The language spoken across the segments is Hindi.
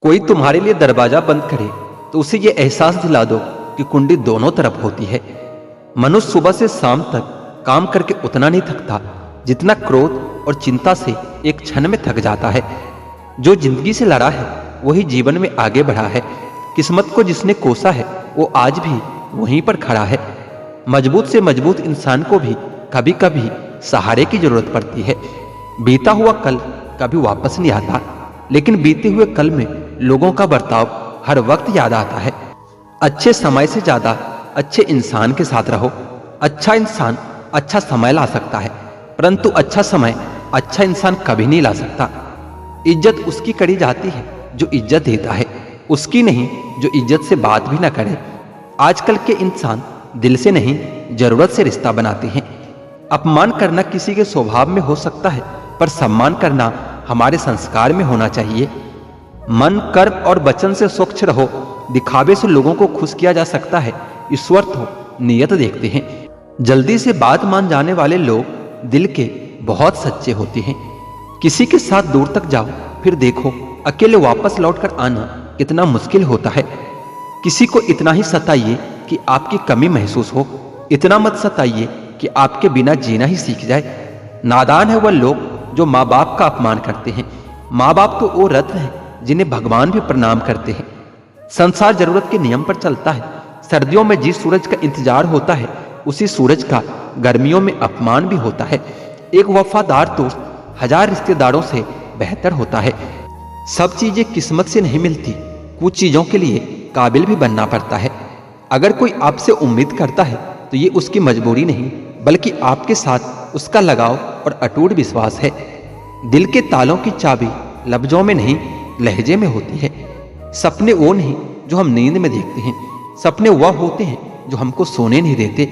कोई तुम्हारे लिए दरवाजा बंद करे तो उसे ये एहसास दिला दो कि कुंडी दोनों तरफ होती है। मनुष्य सुबह से शाम तक काम करके उतना नहीं थकता जितना क्रोध और चिंता से एक क्षण में थक जाता है। जो जिंदगी से लड़ा है वही जीवन में आगे बढ़ा है। किस्मत को जिसने कोसा है वो आज भी वहीं पर खड़ा है। मजबूत से मजबूत इंसान को भी कभी कभी सहारे की जरूरत पड़ती है। बीता हुआ कल कभी वापस नहीं आता, लेकिन बीते हुए कल में लोगों का बर्ताव हर वक्त याद आता है। अच्छे समय से ज्यादा अच्छे इंसान के साथ रहो। अच्छा इंसान अच्छा समय ला सकता है, परंतु अच्छा समय अच्छा इंसान कभी नहीं ला सकता। इज्जत उसकी करी जाती है जो इज्जत देता है, उसकी नहीं जो इज्जत से बात भी ना करे। आजकल के इंसान दिल से नहीं जरूरत से रिश्ता बनाते हैं। अपमान करना किसी के स्वभाव में हो सकता है, पर सम्मान करना हमारे संस्कार में होना चाहिए। मन, कर्म और वचन से स्वच्छ रहो। दिखावे से लोगों को खुश किया जा सकता है, ईश्वर तो नियत देखते हैं। जल्दी से बात मान जाने वाले लोग दिल के बहुत सच्चे होते हैं। किसी के साथ दूर तक जाओ, फिर देखो अकेले वापस लौटकर आना कितना मुश्किल होता है। किसी को इतना ही सताइए कि आपकी कमी महसूस हो, इतना मत सताइए कि आपके बिना जीना ही सीख जाए। नादान है वह लोग जो माँ बाप का अपमान करते हैं। माँ बाप तो वो रत्न हैं जिन्हें भगवान भी प्रणाम करते हैं। संसार जरूरत के नियम पर चलता है। सर्दियों में जिस सूरज का इंतजार होता है उसी सूरज का गर्मियों में अपमान भी होता है। एक वफादार दोस्त हजार रिश्तेदारों से बेहतर होता है। सब चीजें किस्मत से नहीं मिलती, कुछ चीजों के लिए काबिल भी बनना पड़ता है। अगर कोई आपसे उम्मीद करता है तो ये उसकी मजबूरी नहीं, बल्कि आपके साथ उसका लगाव और अटूट विश्वास है। दिल के तालों की चाबी लफ्जों में नहीं लहजे में होती है। सपने वो नहीं जो हम नींद में देखते हैं, सपने वह होते हैं जो हमको सोने नहीं देते।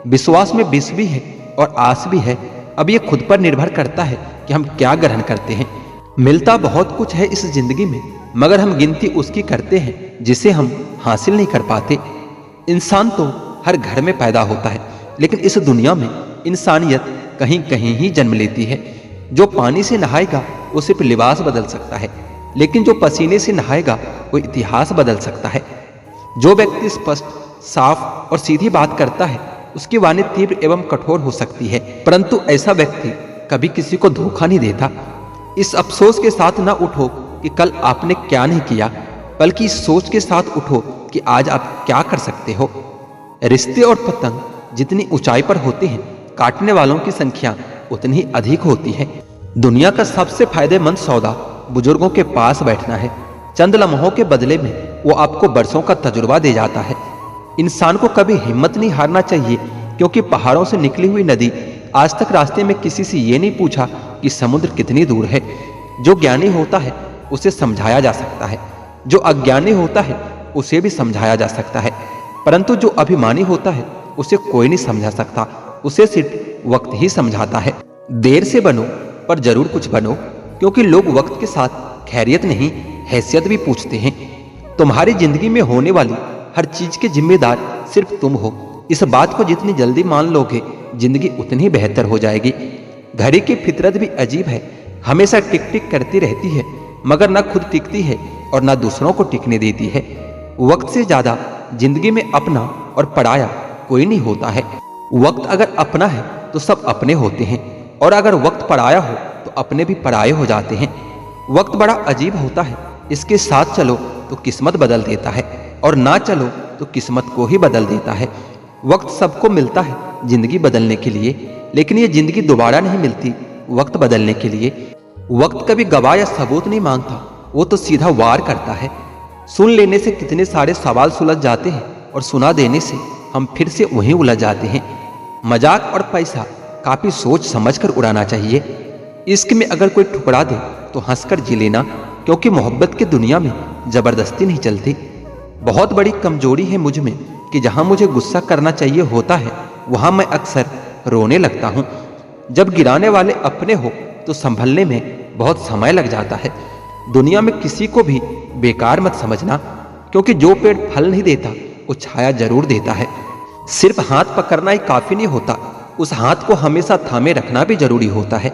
विश्वास में विष भी है और आस भी है। अब ये खुद पर निर्भर करता है कि हम क्या ग्रहण करते हैं। मिलता बहुत कुछ है इस जिंदगी में, मगर हम गिनती उसकी करते हैं जिसे हम हासिल नहीं कर पाते। इंसान तो हर घर में पैदा होता है, लेकिन इस दुनिया में इंसानियत कहीं कहीं ही जन्म लेती है। जो पानी से नहाएगा वो सिर्फ लिबास बदल सकता है, लेकिन जो पसीने से नहाएगा वो इतिहास बदल सकता है। जो व्यक्ति स्पष्ट, साफ और सीधी बात करता है उसकी वाणी तीव्र एवं कठोर हो सकती है, परंतु ऐसा व्यक्ति कभी किसी को धोखा नहीं देता। इस अफसोस के साथ ना उठो कि कल आपने क्या नहीं किया, बल्कि इस सोच के साथ उठो कि आज आप क्या कर सकते हो। रिश्ते और पतंग जितनी ऊंचाई पर होते हैं, काटने वालों की संख्या उतनी ही अधिक होती है। दुनिया का सबसे फायदेमंद सौदा बुजुर्गों के पास बैठना है। चंद लम्हों के बदले में वो आपको बरसों का तजुर्बा दे जाता है। इंसान को कभी हिम्मत नहीं हारना चाहिए, क्योंकि पहाड़ों से निकली हुई नदी आज तक रास्ते में किसी से ये नहीं पूछा कि समुद्र कितनी दूर है। जो ज्ञानी होता है उसे समझाया जा सकता है, जो अज्ञानी होता है उसे भी समझाया जा सकता है, परंतु जो अभिमानी होता है उसे कोई नहीं समझा सकता, उसे सिर्फ वक्त ही समझाता है। देर से बनो पर जरूर कुछ बनो, क्योंकि लोग वक्त के साथ खैरियत नहीं हैसियत भी पूछते हैं। तुम्हारी जिंदगी में होने वाली हर चीज के जिम्मेदार सिर्फ तुम हो। इस बात को जितनी जल्दी मान लोगे जिंदगी उतनी बेहतर हो जाएगी। घड़ी की फितरत भी अजीब है, हमेशा टिक टिक करती रहती है, मगर ना खुद टिकती है और ना दूसरों को टिकने देती है। वक्त से ज्यादा जिंदगी में अपना और पराया कोई नहीं होता है। वक्त अगर अपना है तो सब अपने होते हैं, और अगर वक्त पराया हो तो अपने भी पराये हो जाते हैं। वक्त बड़ा अजीब होता है, इसके साथ चलो तो किस्मत बदल देता है, और ना चलो तो किस्मत को ही बदल देता है। वक्त सबको मिलता है जिंदगी बदलने के लिए, लेकिन ये जिंदगी दोबारा नहीं मिलती वक्त बदलने के लिए। वक्त कभी गवाह या सबूत नहीं मांगता, वो तो सीधा वार करता है। सुन लेने से कितने सारे सवाल सुलझ जाते हैं, और सुना देने से हम फिर से वहीं उलझ जाते हैं। मजाक और पैसा काफी सोच समझकर उड़ाना चाहिए। इश्क में अगर कोई ठुकरा दे तो हंसकर जी लेना, क्योंकि मोहब्बत की दुनिया में जबरदस्ती नहीं चलती। बहुत बड़ी कमजोरी है मुझ में कि जहां मुझे गुस्सा करना चाहिए होता है वहां मैं अक्सर रोने लगता हूं। जब गिराने वाले अपने हो तो संभलने में बहुत समय लग जाता है। दुनिया में किसी को भी बेकार मत समझना, क्योंकि जो पेड़ फल नहीं देता वो छाया जरूर देता है। सिर्फ हाथ पकड़ना ही काफी नहीं होता, उस हाथ को हमेशा थामे रखना भी जरूरी होता है।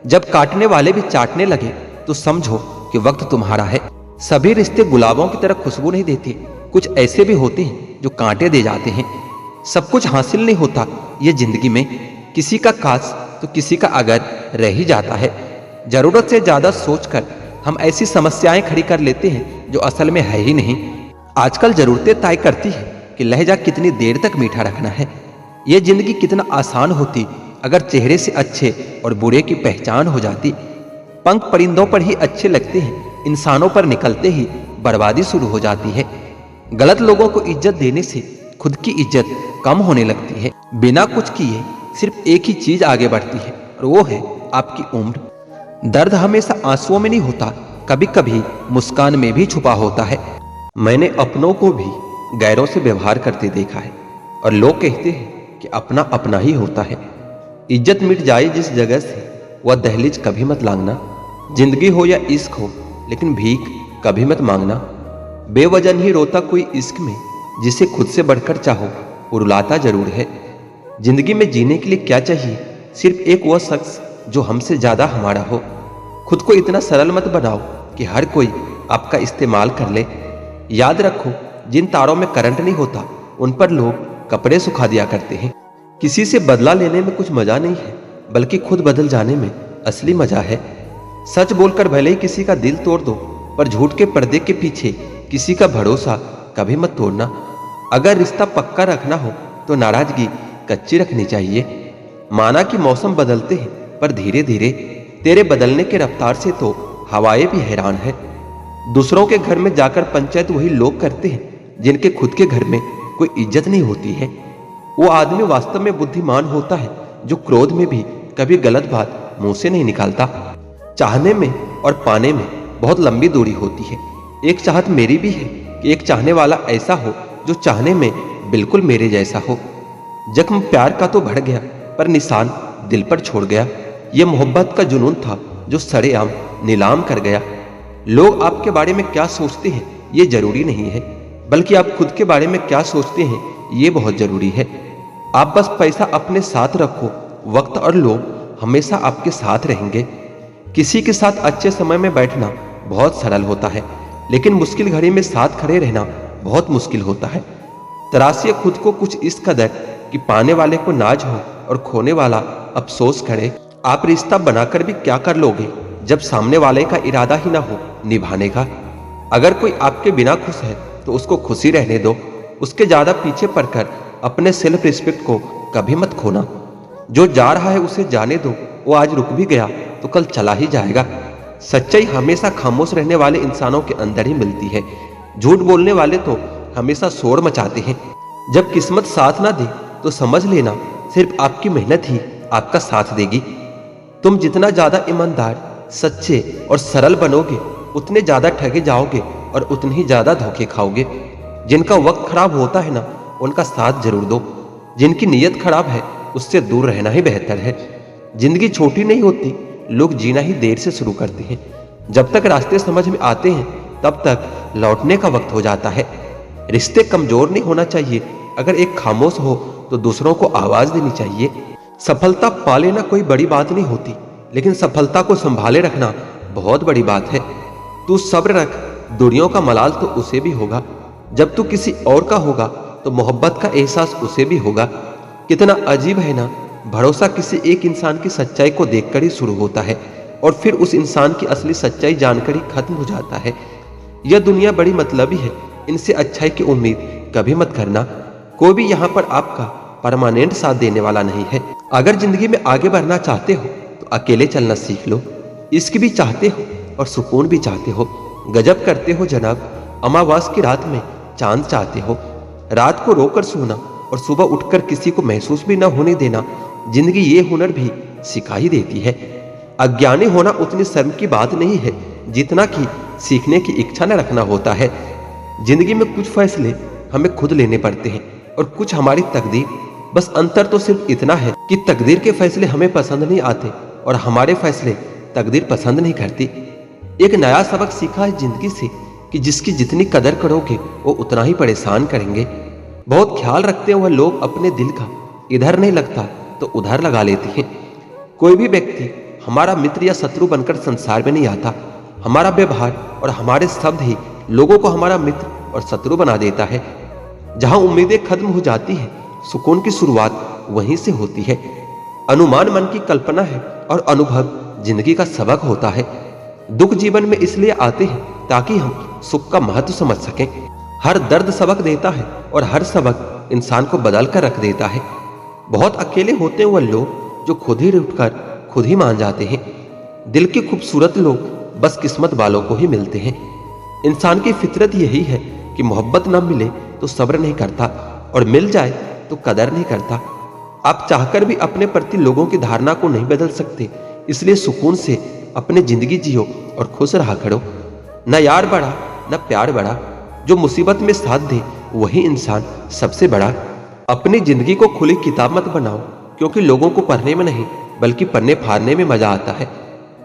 जब काटने वाले भी चाटने लगे तो समझो कि वक्त तुम्हारा है। सभी रिश्ते गुलाबों की तरह खुशबू नहीं देते, कुछ ऐसे भी होते हैं जो कांटे दे जाते हैं। सब कुछ हासिल नहीं होता ये जिंदगी में, किसी का काश तो किसी का अगर रह ही जाता है। जरूरत से ज्यादा सोचकर हम ऐसी समस्याएं खड़ी कर लेते हैं जो असल में है ही नहीं। आजकल जरूरतें तय करती है कि लहजा कितनी देर तक मीठा रखना है। ये जिंदगी कितना आसान होती अगर चेहरे से अच्छे और बुरे की पहचान हो जाती। पंख परिंदों पर ही अच्छे लगते हैं, इंसानों पर निकलते ही बर्बादी शुरू हो जाती है। गलत लोगों को इज्जत देने से खुद की इज्जत कम होने लगती है। बिना कुछ किए सिर्फ एक ही चीज आगे बढ़ती है और वो है आपकी उम्र। दर्द हमेशा आंसुओं में नहीं होता, कभी कभी मुस्कान में भी छुपा होता है। मैंने अपनों को भी गैरों से व्यवहार करते देखा है और लोग कहते हैं कि अपना अपना ही होता है। इज्जत मिट जाए जिस जगह से वह दहलीज कभी मत लांगना। जिंदगी हो या इश्क हो लेकिन भीख कभी मत मांगना। बेवजन ही रोता कोई इश्क में, जिसे खुद से बढ़कर चाहो वो रुलाता जरूर है। जिंदगी में जीने के लिए क्या चाहिए, सिर्फ एक वह शख्स जो हमसे ज्यादा हमारा हो। खुद को इतना सरल मत बनाओ कि हर कोई आपका इस्तेमाल कर ले। याद रखो, जिन तारों में करंट नहीं होता उन पर लोग कपड़े सुखा दिया करते हैं। किसी से बदला लेने में कुछ मजा नहीं है, बल्कि खुद बदल जाने में असली मजा है। सच बोलकर भले ही किसी का दिल तोड़ दो, पर झूठ के पर्दे के पीछे किसी का भरोसा कभी मत तोड़ना। अगर रिश्ता पक्का रखना हो तो नाराजगी कच्ची रखनी चाहिए। माना कि मौसम बदलते हैं, पर धीरे धीरे तेरे बदलने के रफ्तार से तो हवाएं भी हैरान है। दूसरों के घर में जाकर पंचायत वही लोग करते हैं जिनके खुद के घर में कोई इज्जत नहीं होती है। वो आदमी वास्तव में बुद्धिमान होता है जो क्रोध में भी कभी गलत बात मुंह से नहीं निकालता। चाहने में और पाने में बहुत लंबी दूरी होती है। एक चाहत मेरी भी है कि एक चाहने वाला ऐसा हो जो चाहने में बिल्कुल मेरे जैसा हो। जख्म प्यार का तो बढ़ गया, पर निशान दिल पर छोड़ गया। यह मोहब्बत का जुनून था जो सरेआम नीलाम कर गया। लोग आपके बारे में क्या सोचते हैं ये जरूरी नहीं है, बल्कि आप खुद के बारे में क्या सोचते हैं ये बहुत जरूरी है। आप बस पैसा अपने साथ रखो, वक्त और लोग हमेशा आपके साथ रहेंगे। किसी के साथ अच्छे समय में बैठना बहुत सरल होता है, लेकिन मुश्किल घड़ी में साथ खड़े रहना बहुत मुश्किल होता है। तराशिए खुद को कुछ इस कदर कि पाने वाले को नाज हो और खोने वाला अफसोस करे। आप रिश्ता बनाकर भी क्या कर लोगे जब सामने वाले का इरादा ही ना हो निभाने का। अगर कोई आपके बिना खुश है तो उसको खुशी रहने दो। उसके ज्यादा पीछे पड़कर अपने सेल्फ रिस्पेक्ट को कभी मत खोना। जो जा रहा है उसे जाने दो, वो आज रुक भी गया तो कल चला ही जाएगा। सच्चाई हमेशा खामोश रहने वाले इंसानों के अंदर ही मिलती है। झूठ बोलने वाले तो हमेशा शोर मचाते हैं। जब किस्मत साथ ना दे तो समझ लेना सिर्फ आपकी मेहनत ही आपका साथ देगी। तुम जितना ज्यादा ईमानदार, सच्चे और सरल बनोगे उतने ज्यादा ठगे जाओगे और उतने ही ज्यादा धोखे खाओगे। जिनका वक्त खराब होता है ना, उनका साथ जरूर दो। जिनकी नीयत खराब है उससे दूर रहना ही बेहतर है। जिंदगी छोटी नहीं होती, लोग जीना ही देर से शुरू करते हैं। जब तक रास्ते समझ में आते हैं तब तक लौटने का वक्त हो जाता है। रिश्ते कमजोर नहीं होना चाहिए। अगर एक खामोश हो तो दूसरों को आवाज देनी चाहिए। सफलता पा लेना कोई बड़ी बात नहीं होती, लेकिन सफलता को संभाले रखना बहुत बड़ी बात है। तू सब्र रख, दुनिया का मलाल तो उसे भी होगा। जब तू किसी और का होगा तो मोहब्बत का एहसास उसे भी होगा। कितना अजीब है ना, भरोसा किसी एक इंसान की सच्चाई को देखकर ही शुरू होता है और फिर उस इंसान की असली सच्चाई जानकर ही खत्म हो जाता है। यह दुनिया बड़ी मतलबी है, इनसे अच्छाई की उम्मीद कभी मत करना। कोई भी यहाँ पर आपका परमानेंट साथ देने वाला नहीं है। अगर जिंदगी में आगे बढ़ना चाहते हो तो अकेले चलना सीख लो। इश्क भी चाहते हो और सुकून भी चाहते हो। गजब करते हो जनाब, अमावास की रात में चांद चाहते हो। रात को रोकर सोना और सुबह उठकर किसी को महसूस भी न होने देना, जिंदगी ये हुनर भी सिखा ही देती है। अज्ञानी होना उतनी शर्म की बात नहीं है जितना कि सीखने की इच्छा न रखना होता है। जिंदगी में कुछ फैसले हमें खुद लेने पड़ते हैं और कुछ हमारी तकदीर। बस अंतर तो सिर्फ इतना है कि तकदीर के फैसले हमें पसंद नहीं आते और हमारे फैसले तकदीर पसंद नहीं करती। एक नया सबक सीखा है जिंदगी से कि जिसकी जितनी कदर करोगे वो उतना ही परेशान करेंगे। बहुत ख्याल रखते हैं वह लोग अपने दिल का, इधर नहीं लगता तो उधर लगा लेते हैं। कोई भी व्यक्ति हमारा मित्र या शत्रु बनकर संसार में नहीं आता, हमारा व्यवहार और हमारे शब्द ही लोगों को हमारा मित्र और शत्रु बना देता है। जहां उम्मीदें खत्म हो जाती हैं, सुकून की शुरुआत वहीं से होती है। अनुमान मन की कल्पना है और अनुभव जिंदगी का सबक होता है। दुख जीवन में इसलिए आते हैं ताकि हम सुख का महत्व समझ सकें। हर दर्द सबक देता है और हर सबक इंसान को बदल कर रख देता है। बहुत अकेले होते हैं वह लोग जो खुद ही उठकर खुद ही मान जाते हैं। दिल के खूबसूरत लोग बस किस्मत वालों को ही मिलते हैं। इंसान की फितरत यही है कि मोहब्बत न मिले तो सब्र नहीं करता और मिल जाए तो कदर नहीं करता। आप चाहकर भी अपने प्रति लोगों की धारणा को नहीं बदल सकते, इसलिए सुकून से अपनी जिंदगी जियो और खुश रहा करो। न यार बड़ा न प्यार बड़ा, जो मुसीबत में साथ दे वही इंसान सबसे बड़ा। अपनी जिंदगी को खुली किताब मत बनाओ, क्योंकि लोगों को पढ़ने में नहीं बल्कि पन्ने फाड़ने में मजा आता है।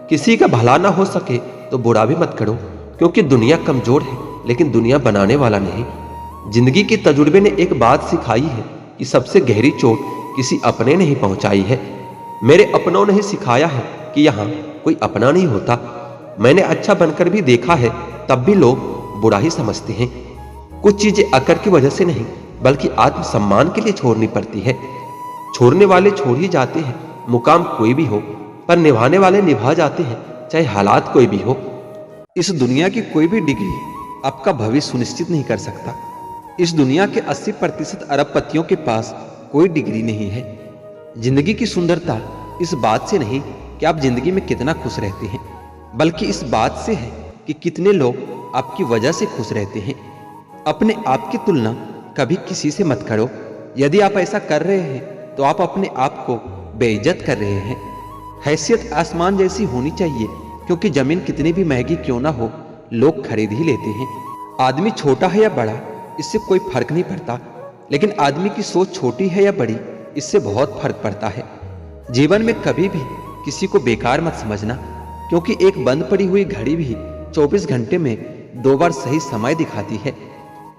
किसी का भला ना हो सके तो बुरा भी मत करो, क्योंकि दुनिया कमजोर है लेकिन दुनिया बनाने वाला नहीं। जिंदगी के तजुर्बे ने एक बात सिखाई है कि सबसे गहरी चोट किसी अपने ने ही पहुंचाई है। मेरे अपनों ने ही सिखाया है कि यहाँ कोई अपना नहीं होता। मैंने अच्छा बनकर भी देखा है, तब भी लोग बुरा ही समझते हैं। कुछ चीजें अकड़ की वजह से नहीं बल्कि आत्मसम्मान के लिए छोड़नी पड़ती है। छोड़ने वाले छोड़ ही जाते हैं, मुकाम कोई भी हो, पर निभाने वाले निभा जाते हैं, चाहे हालात कोई भी हो। इस दुनिया की कोई भी डिग्री आपका भविष्य सुनिश्चित नहीं कर सकता। इस दुनिया के 80% अरबपतियों के पास कोई डिग्री नहीं है। जिंदगी की सुंदरता इस बात से नहीं कि आप जिंदगी में कितना खुश रहते हैं, बल्कि इस बात से है कि कितने लोग आपकी वजह से खुश रहते हैं। अपने आप की तुलना कभी किसी से मत करो। यदि आप ऐसा कर रहे हैं तो आप अपने आप को बेइज्जत कर रहे हैं। हैसियत आसमान जैसी होनी चाहिए, क्योंकि जमीन कितनी भी महंगी क्यों ना हो, लोग खरीद ही लेते हैं। आदमी छोटा है या बड़ा इससे कोई फर्क नहीं पड़ता, लेकिन आदमी की सोच छोटी है या बड़ी इससे बहुत फर्क पड़ता है। जीवन में कभी भी किसी को बेकार मत समझना, क्योंकि एक बंद पड़ी हुई घड़ी भी 24 घंटे में 2 बार सही समय दिखाती है।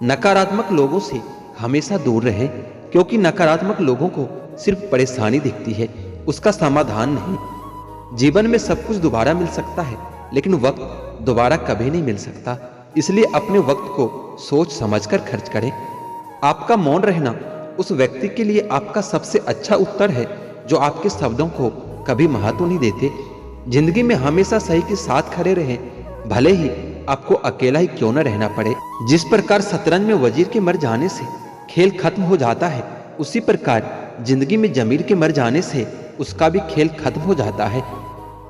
नकारात्मक लोगों से हमेशा दूर रहें, क्योंकि नकारात्मक लोगों को सिर्फ परेशानी दिखती है, उसका समाधान नहीं। जीवन में सब कुछ दोबारा मिल सकता है, लेकिन वक्त दोबारा कभी नहीं मिल सकता। इसलिए अपने वक्त को सोच समझकर खर्च करें। आपका मौन रहना उस व्यक्ति के लिए आपका सबसे अच्छा उत्तर है जो आपके शब्दों को कभी महत्व नहीं देते। जिंदगी में हमेशा सही के साथ खड़े रहें, भले ही आपको अकेला ही क्यों न रहना पड़े। जिस प्रकार शतरंज में वजीर के मर जाने से खेल खत्म हो जाता है, उसी प्रकार जिंदगी में जमीर के मर जाने से उसका भी खेल खत्म हो जाता है।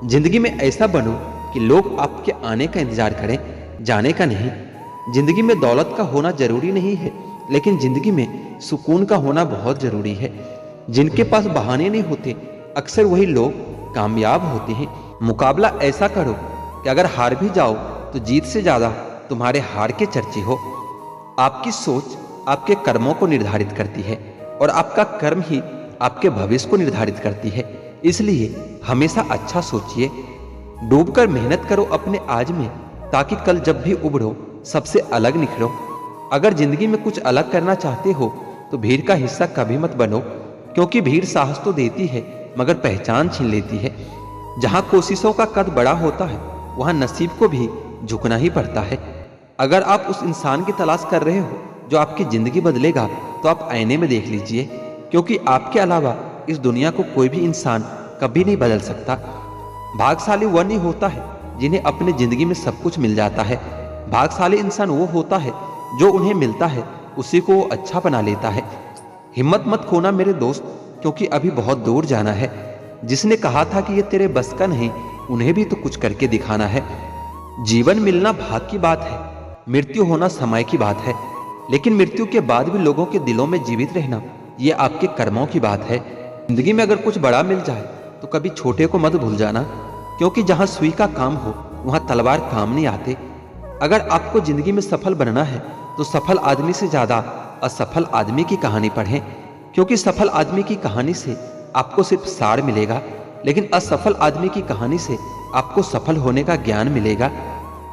जिंदगी में ऐसा बनो कि लोग आपके आने का इंतजार करें, जाने का नहीं। जिंदगी में दौलत का होना जरूरी नहीं है, लेकिन जिंदगी में सुकून का होना बहुत जरूरी है। जिनके पास बहाने नहीं होते, अक्सर वही लोग कामयाब होते हैं। मुकाबला ऐसा करो कि अगर हार भी जाओ तो जीत से ज्यादा तुम्हारे हार के चर्चे हो। आपकी सोच आपके कर्मों को निर्धारित करती है और आपका कर्म ही आपके भविष्य को निर्धारित करती है। इसलिए हमेशा अच्छा सोचिए। डूबकर मेहनत करो अपने आज में, ताकि कल जब भी उभरो सबसे अलग निखरो। अगर जिंदगी में कुछ अलग करना चाहते हो तो भीड़ का हिस्सा कभी मत बनो, क्योंकि भीड़ साहस तो देती है मगर पहचान छीन लेती है। जहां कोशिशों का कद बड़ा होता है वहां नसीब को भी झुकना ही पड़ता है। अगर आप उस इंसान की तलाश कर रहे हो जो आपकी जिंदगी बदलेगा, तो आप आईने में देख लीजिए, क्योंकि आपके अलावा इस दुनिया को कोई भी इंसान कभी नहीं बदल सकता। भाग्यशाली वह नहीं होता है जिन्हें अपनी जिंदगी में सब कुछ मिल जाता है। भाग्यशाली इंसान वो होता है जो उन्हें मिलता है उसी को वो अच्छा बना लेता है। हिम्मत मत खोना मेरे दोस्त, क्योंकि अभी बहुत दूर जाना है। जिसने कहा था कि ये तेरे बस का नहीं, उन्हें भी तो कुछ करके दिखाना है। जीवन मिलना भाग की बात है, मृत्यु होना समय की बात है, लेकिन मृत्यु के बाद भी लोगों के दिलों में जीवित रहना ये आपके कर्मों की बात है। जिंदगी में अगर कुछ बड़ा मिल जाए तो कभी छोटे को मत भूल जाना, क्योंकि जहां सुई का काम हो वहां तलवार काम नहीं आते। अगर आपको जिंदगी में सफल बनना है तो सफल आदमी से ज्यादा असफल आदमी की कहानी पढ़ें, क्योंकि सफल आदमी की कहानी से आपको सिर्फ सार मिलेगा, लेकिन असफल आदमी की कहानी से आपको सफल होने का ज्ञान मिलेगा।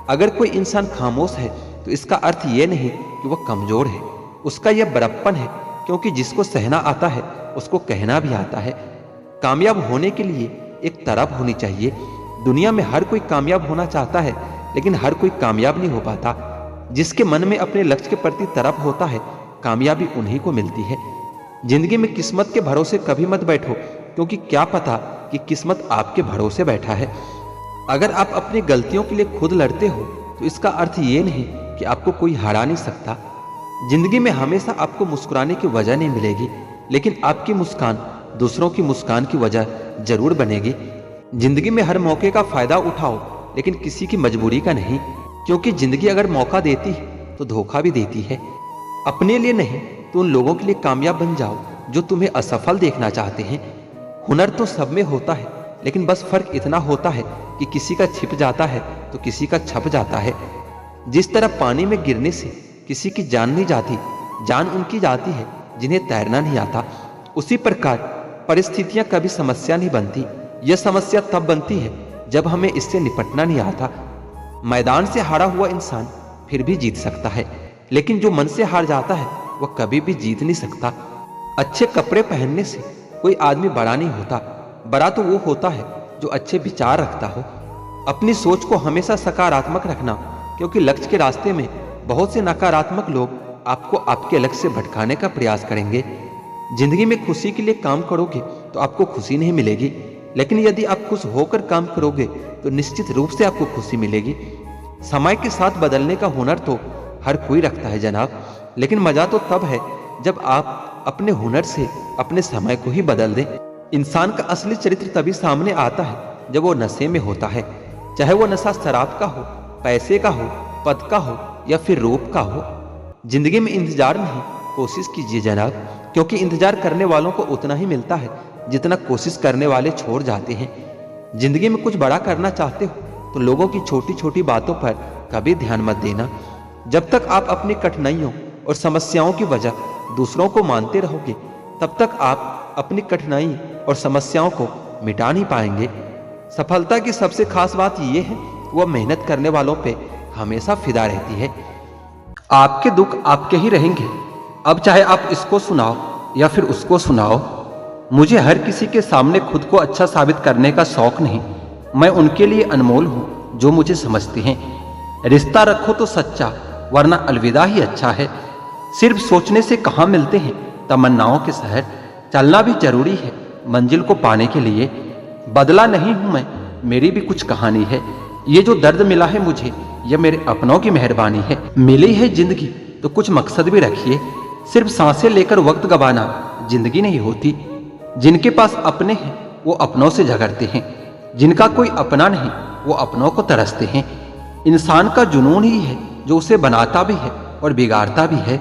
अगर कोई इंसान खामोश है तो इसका अर्थ ये नहीं कि वह कमजोर है, उसका यह बड़प्पन है, क्योंकि जिसको सहना आता है उसको कहना भी आता है। कामयाब होने के लिए एक तरफ होनी चाहिए। दुनिया में हर कोई कामयाब होना चाहता है, लेकिन हर कोई कामयाब नहीं हो पाता। जिसके मन में अपने लक्ष्य के प्रति तरफ होता है, कामयाबी उन्हीं को मिलती है। जिंदगी में किस्मत के भरोसे कभी मत बैठो, क्योंकि क्या पता कि किस्मत आपके भरोसे बैठा है। अगर आप अपनी गलतियों के लिए खुद लड़ते हो तो इसका अर्थ ये नहीं कि आपको कोई हरा नहीं सकता। जिंदगी में हमेशा आपको मुस्कुराने की वजह नहीं मिलेगी, लेकिन आपकी मुस्कान दूसरों की मुस्कान की वजह जरूर बनेगी। जिंदगी में हर मौके का फायदा उठाओ, लेकिन किसी की मजबूरी का नहीं, क्योंकि जिंदगी अगर मौका देती है तो धोखा भी देती है। अपने लिए नहीं तो उन लोगों के लिए कामयाब बन जाओ जो तुम्हें असफल देखना चाहते हैं। हुनर तो सब में होता है, लेकिन बस फर्क इतना होता है कि किसी का छिप जाता है तो किसी का छप जाता है। जिस तरह पानी में गिरने से किसी की जान नहीं जाती, जान उनकी जाती है जिन्हें तैरना नहीं आता। उसी प्रकार परिस्थितियां कभी समस्या नहीं बनती, यह समस्या तब बनती है जब हमें इससे निपटना नहीं आता। मैदान से हारा हुआ इंसान फिर भी जीत सकता है, लेकिन जो मन से हार जाता है वह कभी भी जीत नहीं सकता। अच्छे कपड़े पहनने से कोई आदमी बड़ा नहीं होता, बड़ा तो वो होता है जो अच्छे विचार रखता हो। अपनी सोच को हमेशा सकारात्मक रखना, क्योंकि लक्ष्य के रास्ते में बहुत से नकारात्मक लोग आपको आपके लक्ष्य से भटकाने का प्रयास करेंगे। जिंदगी में खुशी के लिए काम करोगे तो आपको खुशी नहीं मिलेगी, लेकिन यदि आप खुश होकर काम करोगे तो निश्चित रूप से आपको खुशी मिलेगी। समय के साथ बदलने का हुनर तो हर कोई रखता है जनाब, लेकिन मजा तो तब है जब आप अपने हुनर से अपने समय को ही बदल दें। इंसान का असली चरित्र तभी सामने आता है जब वो नशे में होता है, चाहे वो नशा शराब का हो, पैसे का हो, पद का हो या फिर रूप का हो। जिंदगी में इंतजार नहीं, कोशिश कीजिए जनाब, क्योंकि इंतजार करने वालों को उतना ही मिलता है जितना कोशिश करने वाले छोड़ जाते हैं। जिंदगी में कुछ बड़ा करना चाहते हो तो लोगों की छोटी छोटी बातों पर कभी ध्यान मत देना। जब तक आप अपनी कठिनाइयों और समस्याओं की वजह दूसरों को मानते रहोगे, तब तक आप अपनी कठिनाई और समस्याओं को मिटा नहीं पाएंगे। सफलता की सबसे खास बात यह है कि वह मेहनत करने वालों पे हमेशा फिदा रहती है। आपके दुख आपके ही रहेंगे, अब चाहे आप इसको सुनाओ या फिर उसको सुनाओ। मुझे हर किसी के सामने खुद को अच्छा साबित करने का शौक नहीं, मैं उनके लिए अनमोल हूं जो मुझे समझते हैं। रिश्ता रखो तो सच्चा, वरना अलविदा ही अच्छा है। सिर्फ सोचने से कहाँ मिलते हैं तमन्नाओं के शहर, चलना भी जरूरी है मंजिल को पाने के लिए। बदला नहीं हूं मैं, मेरी भी कुछ कहानी है। ये जो दर्द मिला है मुझे, यह मेरे अपनों की मेहरबानी है। मिली है जिंदगी तो कुछ मकसद भी रखिए, सिर्फ सांसें लेकर वक्त गवाना जिंदगी नहीं होती। जिनके पास अपने हैं वो अपनों से झगड़ते हैं, जिनका कोई अपना नहीं वो अपनों को तरसते हैं। इंसान का जुनून ही है जो उसे बनाता भी है और बिगाड़ता भी है।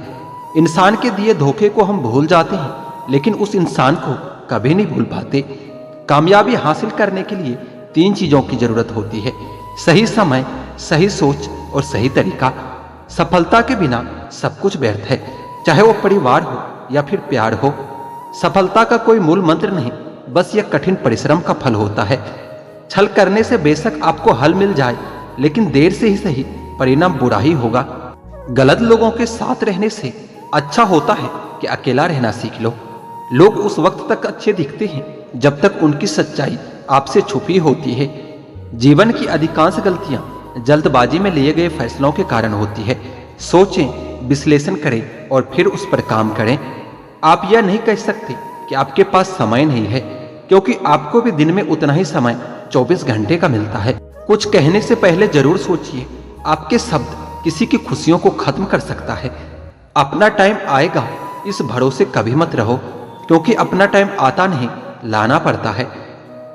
इंसान के दिए धोखे को हम भूल जाते हैं, लेकिन उस इंसान को कभी नहीं भूल पाते। कामयाबी हासिल करने के लिए 3 चीजों की जरूरत होती है: सही समय, सही सोच और सही तरीका। सफलता के बिना सब कुछ व्यर्थ है, चाहे वो परिवार हो या फिर प्यार हो। सफलता का कोई मूल मंत्र नहीं, बस यह कठिन परिश्रम का फल होता है। छल करने से बेशक आपको हल मिल जाए, लेकिन देर से ही सही परिणाम बुरा ही होगा। गलत लोगों के साथ रहने से अच्छा होता है कि अकेला रहना सीख लो। लोग उस वक्त तक अच्छे दिखते हैं जब तक उनकी सच्चाई आपसे छुपी होती है। जीवन की अधिकांश गलतियां जल्दबाजी में लिए गए फैसलों के कारण होती है। सोचें, विश्लेषण करें और फिर उस पर काम करें। आप यह नहीं कह सकते कि आपके पास समय नहीं है, क्योंकि आपको भी दिन में उतना ही समय 24 घंटे का मिलता है। कुछ कहने से पहले जरूर सोचिए, आपके शब्द किसी की खुशियों को खत्म कर सकता है। अपना टाइम आएगा इस भरोसे कभी मत रहो, क्योंकि अपना टाइम आता नहीं, लाना पड़ता है।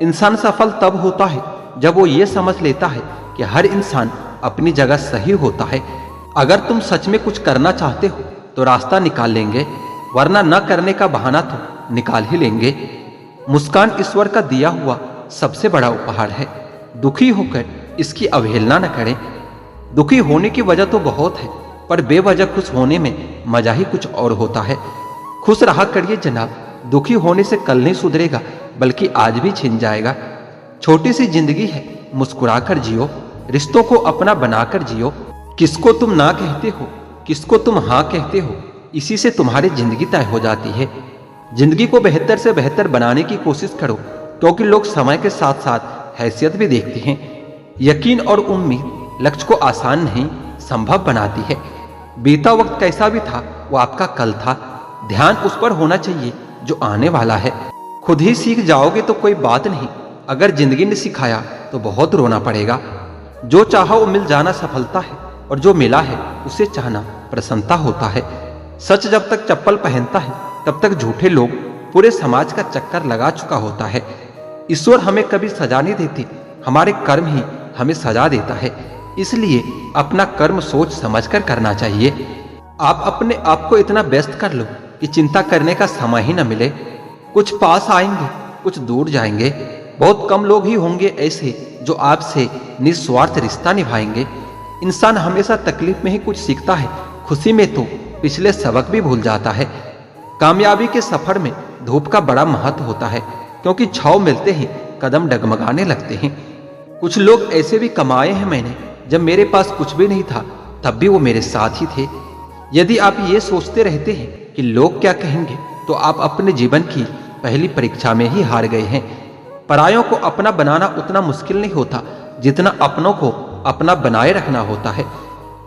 इंसान सफल तब होता है जब वो ये समझ लेता है कि हर इंसान अपनी जगह सही होता है। अगर तुम सच में कुछ करना चाहते हो तो रास्ता निकाल लेंगे, वरना न करने का बहाना तो निकाल ही लेंगे। मुस्कान ईश्वर का दिया हुआ सबसे बड़ा उपहार है। दुखी होकर इसकी अवहेलना न करें। दुखी होने की वजह तो बहुत है, पर बेवजह खुश होने में मजा ही कुछ और होता है। खुश रहा करिए जनाब, दुखी होने से कल नहीं सुधरेगा बल्कि आज भी छिन जाएगा। छोटी सी जिंदगी है, मुस्कुराकर जियो, रिश्तों को अपना बनाकर जियो। किसको तुम ना कहते हो, किसको तुम हाँ कहते हो, इसी से तुम्हारी जिंदगी तय हो जाती है। जिंदगी को बेहतर से बेहतर बनाने की कोशिश करो, क्योंकि लोग समय के साथ साथ हैसियत भी देखते हैं। यकीन और उम्मीद लक्ष्य को आसान नहीं संभव बनाती है। बीता वक्त कैसा भी था वो आपका कल था। ध्यान उस पर होना चाहिए जो आने वाला है। खुद ही सीख जाओगे तो कोई बात नहीं, अगर जिंदगी ने सिखाया तो बहुत रोना पड़ेगा। जो चाहा वो मिल जाना सफलता है, और जो मिला है उसे चाहना प्रसन्नता होता है। सच जब तक चप्पल पहनता है तब तक झूठे लोग पूरे समाज का चक्कर लगा चुका होता है। ईश्वर हमें कभी सजा नहीं देती, हमारे कर्म ही हमें सजा देता है। इसलिए अपना कर्म सोच समझकर करना चाहिए। आप अपने आप को इतना व्यस्त कर लो कि चिंता करने का समय ही न मिले। कुछ पास आएंगे, कुछ दूर जाएंगे। बहुत कम लोग ही होंगे ऐसे जो आपसे निस्वार्थ रिश्ता निभाएंगे। इंसान हमेशा तकलीफ में ही कुछ सीखता है, खुशी में तो पिछले सबक भी भूल जाता है। कामयाबी के सफर में धूप का बड़ा महत्व होता है, क्योंकि छांव मिलते ही कदम डगमगाने लगते हैं। कुछ लोग ऐसे भी कमाए हैं मैंने, जब मेरे पास कुछ भी नहीं था तब भी वो मेरे साथ ही थे। यदि आप ये सोचते रहते हैं कि लोग क्या कहेंगे, तो आप अपने जीवन की पहली परीक्षा में ही हार गए हैं। परायों को अपना बनाना उतना मुश्किल नहीं होता जितना अपनों को अपना बनाए रखना होता है।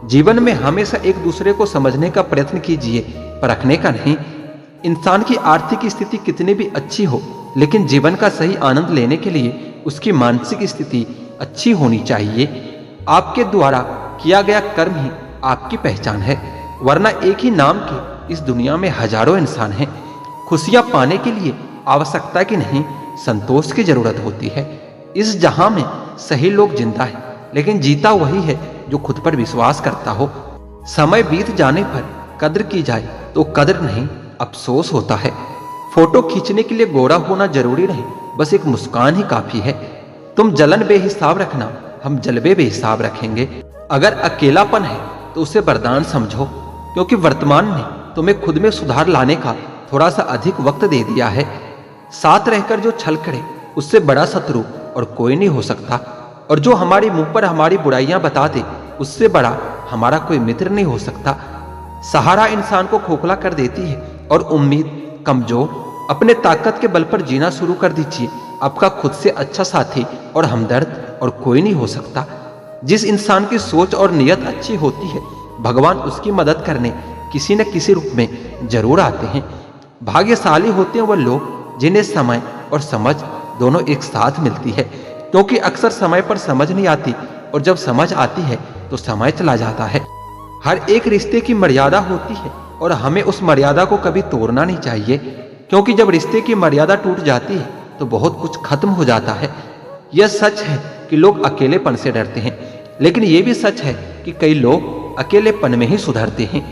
जीवन में हमेशा एक दूसरे को समझने का प्रयत्न कीजिए, परखने का नहीं। इंसान की आर्थिक स्थिति कितनी भी अच्छी हो, लेकिन जीवन का सही आनंद लेने के लिए उसकी मानसिक स्थिति अच्छी होनी चाहिए। आपके द्वारा किया गया कर्म ही आपकी पहचान है, वरना एक ही नाम के इस दुनिया में हजारों इंसान हैं। खुशियां पाने के लिए आवश्यकता की नहीं, संतोष की जरूरत होती है। इस जहां में सही लोग जिंदा है, लेकिन जीता वही है जो खुद पर विश्वास करता हो। समय बीत जाने पर कद्र की जाए तो कद्र नहीं, अफसोस होता है। फोटो खींचने के लिए गोरा होना जरूरी नहीं, बस एक मुस्कान ही काफी है। तुम जलन बेहिसाब रखना, हम जलवे बेहिसाब रखेंगे। अगर अकेलापन है तो उसे वरदान समझो, क्योंकि वर्तमान ने तुम्हें खुद में सुधार लाने का थोड़ा सा अधिक वक्त दे दिया है। साथ रहकर जो छल करे उससे बड़ा शत्रु और कोई नहीं हो सकता, और जो हमारे मुंह पर हमारी बुराइयां बता दे उससे बड़ा हमारा कोई मित्र नहीं हो सकता। सहारा इंसान को खोखला कर देती है और उम्मीद कमजोर। अपने ताकत के बल पर जीना शुरू कर दीजिए। आपका खुद से अच्छा साथी और हमदर्द और कोई नहीं हो सकता। जिस इंसान की सोच और नियत अच्छी होती है, भगवान उसकी मदद करने किसी न किसी रूप में जरूर आते हैं। भाग्यशाली होते हैं वह लोग जिन्हें समय और समझ दोनों एक साथ मिलती है, क्योंकि अक्सर समय पर समझ नहीं आती, और जब समझ आती है तो समय चला जाता है। हर एक रिश्ते की मर्यादा होती है, और हमें उस मर्यादा को कभी तोड़ना नहीं चाहिए, क्योंकि जब रिश्ते की मर्यादा टूट जाती है तो बहुत कुछ खत्म हो जाता है। यह सच है कि लोग अकेलेपन से डरते हैं, लेकिन यह भी सच है कि कई लोग अकेलेपन में ही सुधरते हैं।